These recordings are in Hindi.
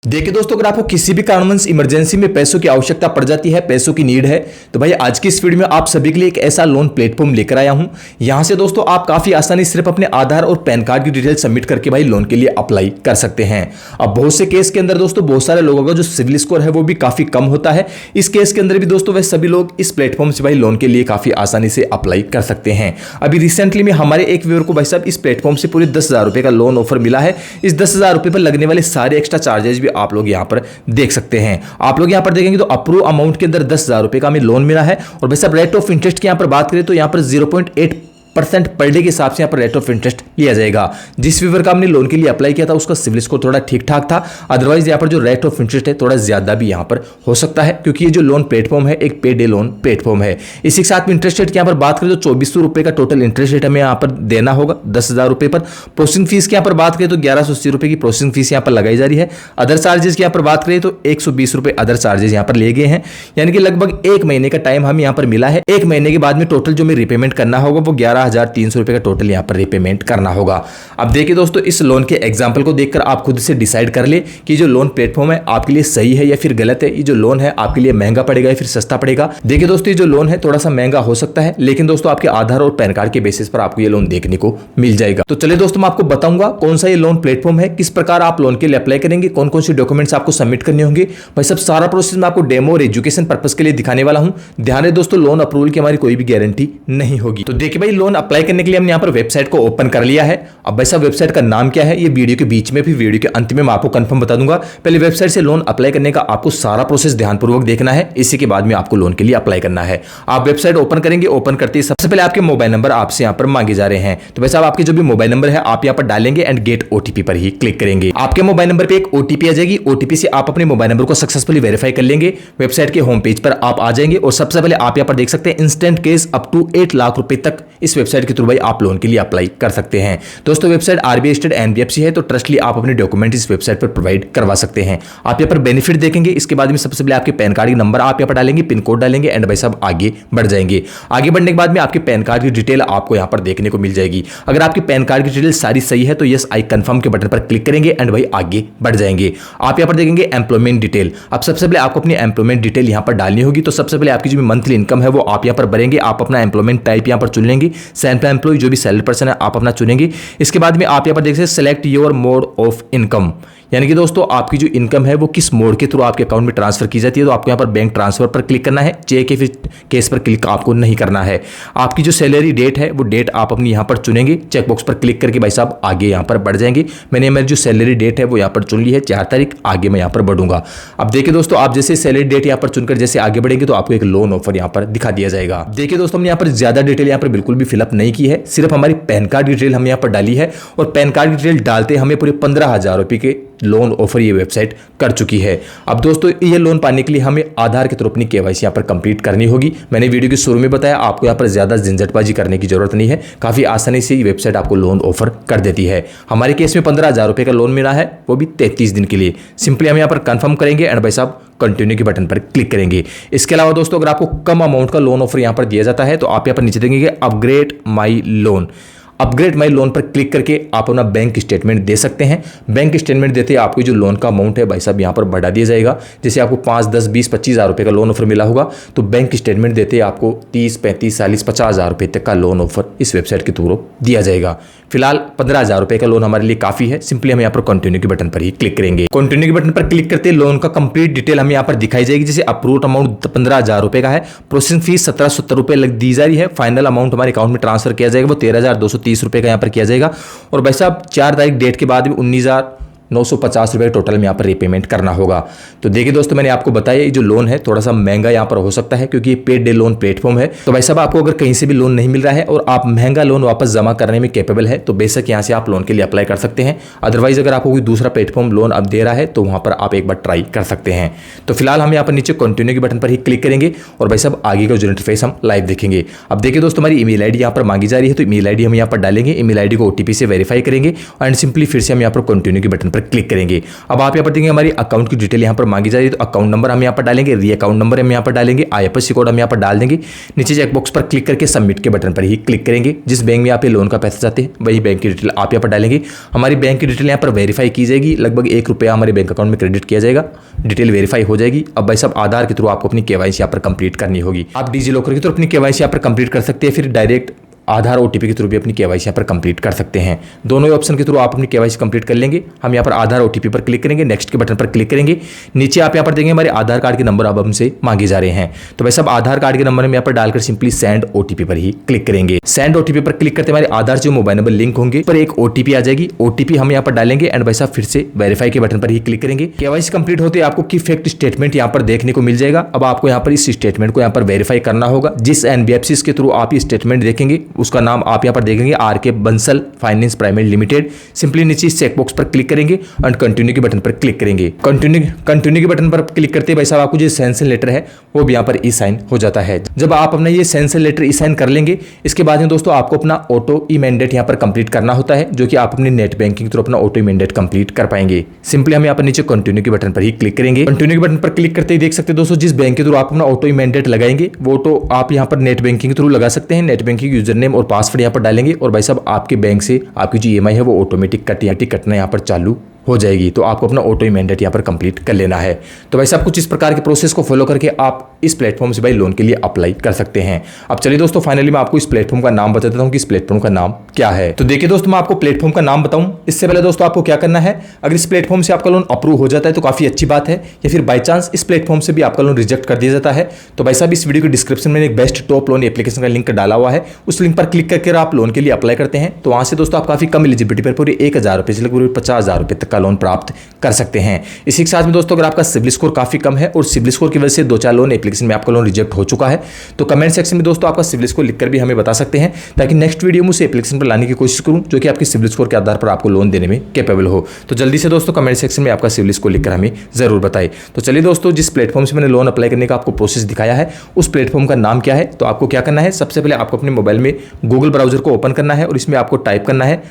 देखिए दोस्तों, अगर आपको किसी भी कारणवश इमरजेंसी में पैसों की आवश्यकता पड़ जाती है, पैसों की नीड है, तो भाई आज की इस वीडियो में आप सभी के लिए एक ऐसा लोन प्लेटफॉर्म लेकर आया हूं। यहां से दोस्तों आप काफी आसानी से सिर्फ अपने आधार और पैन कार्ड की डिटेल सबमिट करके भाई लोन के लिए अप्लाई कर सकते हैं। अब बहुत से केस के अंदर दोस्तों बहुत सारे लोगों का जो सिविल स्कोर है वो भी काफी कम होता है। इस केस के अंदर भी दोस्तों वह सभी लोग इस प्लेटफॉर्म से भाई लोन के लिए काफी आसानी से अप्लाई कर सकते हैं। अभी रिसेंटली में हमारे एक व्यूअर को भाई साहब इस प्लेटफॉर्म से पूरे 10,000 रुपए का लोन ऑफर मिला है। इस 10,000 रुपए पर लगने वाले सारे एक्स्ट्रा चार्जेस भी आप लोग यहाँ पर देख सकते हैं। आप लोग यहां पर देखेंगे तो अप्रूव अमाउंट के अंदर 10,000 रुपए का हमें लोन मिला है। और वैसे रेट ऑफ इंटरेस्ट की यहां पर बात करें तो यहां पर 0.8% पर डे के हिसाब से यहाँ पर रेट ऑफ इंटरेस्ट लिया जाएगा। जिस व्यूअर का हमने लोन के लिए अप्लाई किया था उसका सिविल स्कोर थोड़ा ठीक ठाक था, अदरवाइज यहाँ पर जो रेट ऑफ इंटरेस्ट है थोड़ा ज्यादा भी यहाँ पर हो सकता है, क्योंकि ये जो लोन प्लेटफॉर्म है एक पे डे लोन प्लेटफॉर्म है। इसी के साथ में इंटरेस्ट रेट की यहाँ पर बात करें तो 2400 रुपए का टोटल इंटरेस्ट रेट हमें यहाँ पर देना होगा 10,000 रुपए पर। प्रोसेसिंग फीस की यहाँ पर बात करें तो 1180 रुपए की प्रोसेसिंग फीस यहाँ पर लगाई जा रही है। अदर चार्जेस की यहाँ पर बात करें तो 120 रुपए अदर चार्जेस यहाँ पर लिए गए हैं, यानी कि लगभग एक महीने का टाइम हमें यहाँ पर मिला है। एक महीने के बाद में टोटल जो हमें रिपेमेंट करना होगा वो 11,300 रुपए का टोटल यहां पर रीपेमेंट करना होगा। अब देखिए दोस्तों, इस लोन के एग्जांपल को देखकर आप खुद से डिसाइड कर ले कि जो लोन प्लेटफॉर्म है आपके लिए सही है या फिर गलत है। ये जो लोन है आपके लिए महंगा पड़ेगा या फिर सस्ता पड़ेगा। देखिए दोस्तों, ये जो लोन है थोड़ा सा महंगा हो सकता है, लेकिन दोस्तों आपके आधार और पैन कार्ड के बेसिस पर आपको ये लोन देखने को मिल जाएगा। तो चलिए दोस्तों, मैं आपको बताऊंगा कौन सा ये लोन प्लेटफॉर्म है, किस प्रकार आप लोन के लिए अप्लाई करेंगे, कौन कौन से डॉक्यूमेंट्स आपको सबमिट करने होंगे। भाई सब सारा प्रोसेस मैं आपको डेमो और एजुकेशन पर्पस के लिए दिखाने वाला हूं। ध्यान रहे दोस्तों, लोन अप्रूवल की हमारी कोई भी गारंटी नहीं होगी। तो देखिए भाई, लोन अप्लाई करने के लिए हमने यहाँ पर वेबसाइट को ओपन कर लिया है। अब भाई साहब वेबसाइट का नाम क्या है ये वीडियो के बीच में फिर वीडियो के अंत में मैं आपको कंफर्म बता दूंगा। पहले वेबसाइट से लोन अप्लाई करने का आपको सारा प्रोसेस ध्यानपूर्वक देखना है, इसी के बाद में आपको लोन के लिए अप्लाई करना है। आप वेबसाइट ओपन करेंगे, ओपन करते ही सबसे पहले आपके मोबाइल नंबर आपसे यहाँ पर मांगे जा रहे हैं। तो भाई साहब आपके जो भी मोबाइल नंबर है आप यहाँ पर डालेंगे एंड गेट ओटीपी पर ही क्लिक करेंगे। आपके मोबाइल नंबर पर एक ओटीपी आ जाएगी। ओटीपी से आप अपने मोबाइल नंबर को सक्सेसफुली वेरीफाई कर लेंगे। वेबसाइट के होम पेज पर आप आ जाएंगे और सबसे पहले आप यहाँ पर देख सकते हैं instant case up to 8 lakh रुपए तक इस वेबसाइट के थ्रू भाई आप लोन के लिए अप्लाई कर सकते हैं। दोस्तों वेबसाइट आरबीआई रजिस्टर्ड एनबीएफसी है, तो ट्रस्टली आप अपने डॉक्यूमेंट इस वेबसाइट पर प्रोवाइड करवा सकते हैं। आप यहाँ पर बेनिफिट देखेंगे, इसके बाद में सबसे पहले आपके पैन कार्ड की नंबर आप यहाँ पर डालेंगे, पिन कोड डालेंगे एंड भाई साहब आगे बढ़ जाएंगे। आगे बढ़ने के बाद में आपके पैन कार्ड की डिटेल आपको यहाँ पर देखने को मिल जाएगी। अगर आपकी पैन कार्ड की डिटेल सारी सही है तो यस आई कंफर्म के बटन पर क्लिक करेंगे एंड भाई आगे बढ़ जाएंगे। आप यहाँ पर देखेंगे एम्प्लॉयमेंट डिटेल। अब सबसे पहले आपको अपनी एम्प्लॉयमेंट डिटेल यहाँ पर डालनी होगी। तो सबसे पहले आपकी जो मंथली इनकम है वो आप यहाँ पर भरेंगे। आप अपना एम्प्लॉयमेंट टाइप यहाँ पर चुन लेंगे, सेल्फ एम्प्लॉय जो भी सैलरी पर्सन है आप अपना चुनेंगे। इसके बाद में आप यहाँ पर देख सकते हैं select your mode of income, यानी कि दोस्तों आपकी जो इनकम है वो किस मोड के थ्रू आपके अकाउंट में ट्रांसफर की जाती है। तो आपको यहाँ पर बैंक ट्रांसफर पर क्लिक करना है, चेक के फिर केस पर क्लिक आपको नहीं करना है। आपकी जो सैलरी डेट है वो डेट आप अपनी यहाँ पर चुनेंगे, चेकबॉक्स पर क्लिक करके भाई साहब आगे यहाँ पर बढ़ जाएंगे। मैंने मेरी जो सैलरी डेट है वो यहाँ पर चुन ली है 4 तारीख, आगे मैं यहाँ पर बढ़ूंगा। अब देखिए दोस्तों, आप जैसे सैलरी डेट यहाँ पर चुनकर जैसे आगे बढ़ेंगे तो आपको एक लोन ऑफर यहाँ पर दिखा दिया जाएगा। देखिए दोस्तों, हमने यहाँ पर ज्यादा डिटेल यहाँ पर बिल्कुल भी फिलअप नहीं की है, सिर्फ हमारी पैन कार्ड डिटेल हम यहाँ पर डाली है और पैन कार्ड डिटेल डालते हमें पूरे 15,000 रुपए के लोन ऑफर ये वेबसाइट कर चुकी है। अब दोस्तों ये लोन पाने के लिए हमें आधार के थ्रू अपनी केवाईसी यहाँ पर कंप्लीट करनी होगी। मैंने वीडियो के शुरू में बताया आपको यहाँ पर ज्यादा झंझटबाजी करने की जरूरत नहीं है, काफी आसानी से ये वेबसाइट आपको लोन ऑफर कर देती है। हमारे केस में 15,000 रुपए का लोन मिला है, वो भी 33 दिन के लिए। सिंपली हम यहाँ पर कंफर्म करेंगे एंड भाई साहब कंटिन्यू के बटन पर क्लिक करेंगे। इसके अलावा दोस्तों अगर आपको कम अमाउंट का लोन ऑफर यहाँ पर दिया जाता है तो आप यहाँ पर नीचे देखेंगे अपग्रेड माई लोन। अपग्रेड माई लोन पर क्लिक करके आप अपना बैंक स्टेटमेंट दे सकते हैं। बैंक स्टेटमेंट देते ही आपको जो लोन का अमाउंट है भाई साहब यहाँ पर बढ़ा दिया जाएगा। जैसे आपको 5, 10, 20, 25,000 रुपए का लोन ऑफर मिला होगा तो बैंक स्टेटमेंट देते ही आपको 30, 35, 40, 50,000 रुपए तक का लोन ऑफर इस वेबसाइट के थ्रू दिया जाएगा। फिलहाल 15,000 रुपए का लोन हमारे लिए काफी है। सिंपली हम यहाँ पर कंटिन्यू के बटन पर ही क्लिक करेंगे। कंटिन्यू के बटन पर क्लिक करते लोन का कंप्लीट डिटेल हमें यहाँ पर दिखाई जाएगी। जैसे अप्रूव्ड अमाउंट 15,000 रुपए का है, प्रोसेसिंग फीस 1770 रुपए दी जा रही है, फाइनल अमाउंट हमारे अकाउंट में ट्रांसफर किया जाएगा वो 13,230 रुपए का यहाँ पर किया जाएगा। और भाई साहब 4 तारीख डेट के बाद भी 19,950 रुपए टोटल में यहाँ पर रीपेमेंट करना होगा। तो देखिए दोस्तों, मैंने आपको बताया ये जो लोन है थोड़ा सा महंगा यहाँ पर हो सकता है क्योंकि ये पेड डे लोन प्लेटफॉर्म है। तो भाई साहब आपको अगर कहीं से भी लोन नहीं मिल रहा है और आप महंगा लोन वापस जमा करने में कैपेबल है तो बेशक यहाँ से आप लोन के लिए अप्लाई कर सकते हैं। अदरवाइज अगर आपको कोई दूसरा प्लेटफॉर्म लोन अब दे रहा है तो वहाँ पर आप एक बार ट्राई कर सकते हैं। तो फिलहाल हम यहाँ पर नीचे कंटिन्यू के बटन पर ही क्लिक करेंगे और भाई साहब आगे का जो इंटरफेस हम लाइव देखेंगे। अब देखिए दोस्तों, हमारी ईमेल आईडी यहाँ पर मांगी जा रही है तो ईमेल आईडी हम यहाँ पर डालेंगे, ईमेल आईडी को ओटीपी से वेरीफाई करेंगे एंड सिंपली फिर से हम यहाँ पर कंटिन्यू के बटन पर पर क्लिक करेंगे। अब आप यहाँ पर देखेंगे हमारी अकाउंट की डिटेल यहाँ पर मांगी जा रही है, तो अकाउंट नंबर हम यहाँ पर डालेंगे, री अकाउंट नंबर हम यहाँ पर डालेंगे, IFSC कोड हम यहाँ पर डाल देंगे। नीचे चेकबॉक्स पर क्लिक करके सबमिट के बटन पर ही क्लिक करेंगे। जिस बैंक में आप ये लोन का पैसा चाहते हैं वही बैंक की डिटेल आप यहाँ पर डालेंगे। हमारी बैंक की डिटेल यहाँ पर वेरीफाई की जाएगी, लगभग ₹1 हमारे बैंक अकाउंट में क्रेडिट किया जाएगा, डिटेल वेरीफाई हो जाएगी। अब भाई साहब आधार के थ्रू आपको अपनी KYC यहाँ पर कंप्लीट करनी होगी। आप डिजी लॉकर के थ्रू अपनी KYC यहाँ पर कंप्लीट कर सकते हैं, फिर डायरेक्ट आधार OTP के थ्रू भी अपनी KYC यहाँ पर कंप्लीट कर सकते हैं। दोनों ही ऑप्शन के थ्रू आप अपनी KYC कंप्लीट कर लेंगे। हम यहाँ पर आधार OTP पर क्लिक करेंगे, नेक्स्ट के बटन पर क्लिक करेंगे। नीचे आप यहाँ पर देंगे हमारे आधार कार्ड के नंबर अब हमसे मांगे जा रहे हैं, तो भाई साहब आधार कार्ड के नंबर हम यहाँ पर डालकर सिंपली सेंड OTP पर ही क्लिक करेंगे। सेंड OTP पर क्लिक करते हमारे आधार से मोबाइल नंबर लिंक होंगे, पर एक OTP आ जाएगी, OTP हम यहाँ पर डालेंगे एंड भाई साहब फिर से वेरीफाई के बटन पर ही क्लिक करेंगे। KYC कंप्लीट होते आपको की फैक्ट स्टेटमेंट यहाँ पर देखने को मिल जाएगा। अब आपको यहाँ पर इस स्टेटमेंट को यहाँ पर वेरीफाई करना होगा। जिस NBFC के थ्रू आप ये स्टेटमेंट देखेंगे उसका नाम आप यहाँ पर देखेंगे RK Bansal finance private limited. Simply नीचे इस चेकबॉक्स पर क्लिक करेंगे एंड कंटिन्यू के बटन पर क्लिक करेंगे। कंटिन्यू के बटन पर क्लिक करते भाई साहब आपको जो सैंक्शन लेटर है वो भी यहाँ पर ई साइन हो जाता है। जब आप अपना ये सैंक्शन लेटर ई साइन कर लेंगे, इसके बाद में दोस्तों आपको अपना ऑटो ई मैंडेट यहाँ पर कंप्लीट करना होता है, जो कि आप अपने नेट बैंकिंग के थ्रू अपना ऑटो ई मैंडेट कंप्लीट कर पाएंगे। सिंपली हम यहाँ पर नीचे कंटिन्यू के बटन पर ही क्लिक करेंगे। कंटिन्यू के बटन पर क्लिक करते ही देख सकते हैं दोस्तों जिस बैंक के थ्रू आप अपना ऑटो ई मैंडेट लगाएंगे वो तो आप यहाँ पर नेट बैंकिंग के थ्रू लगा सकते हैं। नेट बैंकिंग यूजर नेम और पासवर्ड यहाँ पर डालेंगे और भाई साहब आपके बैंक से आपकी जो EMI है वो ऑटोमेटिक कटना यहाँ पर चालू हो जाएगी। तो आपको अपना ऑटो मैंडेट यहाँ पर कंप्लीट कर लेना है। तो भाई साहब कुछ इस प्रकार के प्रोसेस को फॉलो करके आप इस प्लेटफॉर्म से भाई लोन के लिए अप्लाई कर सकते हैं। अब चलिए दोस्तों फाइनली मैं आपको इस प्लेटफॉर्म का नाम बता देता हूँ कि इस प्लेटफॉर्म का नाम क्या है। तो देखिए दोस्तों मैं आपको प्लेटफॉर्म का नाम बताऊं इससे पहले दोस्तों आपको क्या करना है, अगर इस प्लेटफॉर्म से आपका लोन अप्रूव हो जाता है तो काफी अच्छी बात है, या फिर बाई चांस इस प्लेटफॉर्म से भी आपका लोन रिजेक्ट कर दिया जाता है तो भाई साहब इस वीडियो के डिस्क्रिप्शन में एक बेस्ट टॉप लोन एप्लीकेशन का लिंक डाला हुआ है, उस लिंक पर क्लिक करके आप लोन के लिए अप्लाई करते हैं तो वहां से दोस्तों आप काफी कम एलिजिबिलिटी पर पूरे 1000 रुपए से पूरे 50,000 रुपए तक का लोन प्राप्त कर सकते हैं। इसी के साथ में दोस्तों अगर आपका सिबिल स्कोर काफी कम है और सिबिल स्कोर की वजह से 2-4 लोन एप्लीकेशन में आपका लोन रिजेक्ट हो चुका है तो कमेंट सेक्शन में दोस्तों आपका सिबिल स्कोर लिखकर भी हमें बता सकते हैं, ताकि नेक्स्ट वीडियो में उसे एप्लीकेशन पर लाने की कोशिश करूं जो कि आपके सिबिल स्कोर के आधार पर आपको लोन देने में कैपेबल हो। तो जल्दी से दोस्तों कमेंट सेक्शन में आपका सिबिल स्कोर लिखकर हमें जरूर बताएं। तो चलिए दोस्तों जिस प्लेटफॉर्म से मैंने लोन अप्लाई करने का आपको प्रोसेस दिखाया है उस प्लेटफॉर्म का नाम क्या है, तो आपको क्या करना है, सबसे पहले आपको अपने मोबाइल में गूगल ब्राउजर को ओपन करना है और इसमें आपको टाइप करना है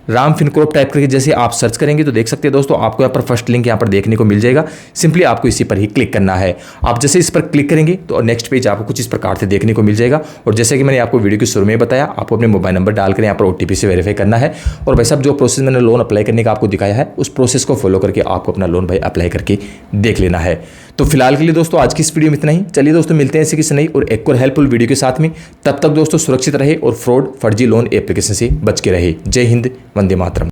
राम फिनकॉर्प टाइप करके जैसे आप सर्च करेंगे तो देख सकते हैं दोस्तों आपको यहाँ पर फर्स्ट लिंक यहाँ पर देखने को मिल जाएगा। सिंपली आपको इसी पर ही क्लिक करना है। आप जैसे इस पर क्लिक करेंगे तो नेक्स्ट पेज आपको कुछ इस प्रकार से देखने को मिल जाएगा और जैसे कि मैंने आपको वीडियो के शुरू में बताया आपको अपने मोबाइल नंबर डालकर यहाँ पर OTP से वेरीफाई करना है और भाई साहब जो प्रोसेस मैंने लोन अप्लाई करने का आपको दिखाया है उस प्रोसेस को फॉलो करके आपको अपना लोन भाई अप्लाई करके देख लेना है। तो फिलहाल के लिए दोस्तों आज की इस वीडियो में इतना ही। चलिए दोस्तों मिलते हैं ऐसे किसी नई और एक और हेल्पफुल वीडियो के साथ में, तब तक दोस्तों सुरक्षित रहे और फ्रॉड फर्जी लोन एप्लीकेशन से बच के रहे। जय हिंद, वंदे मातरम।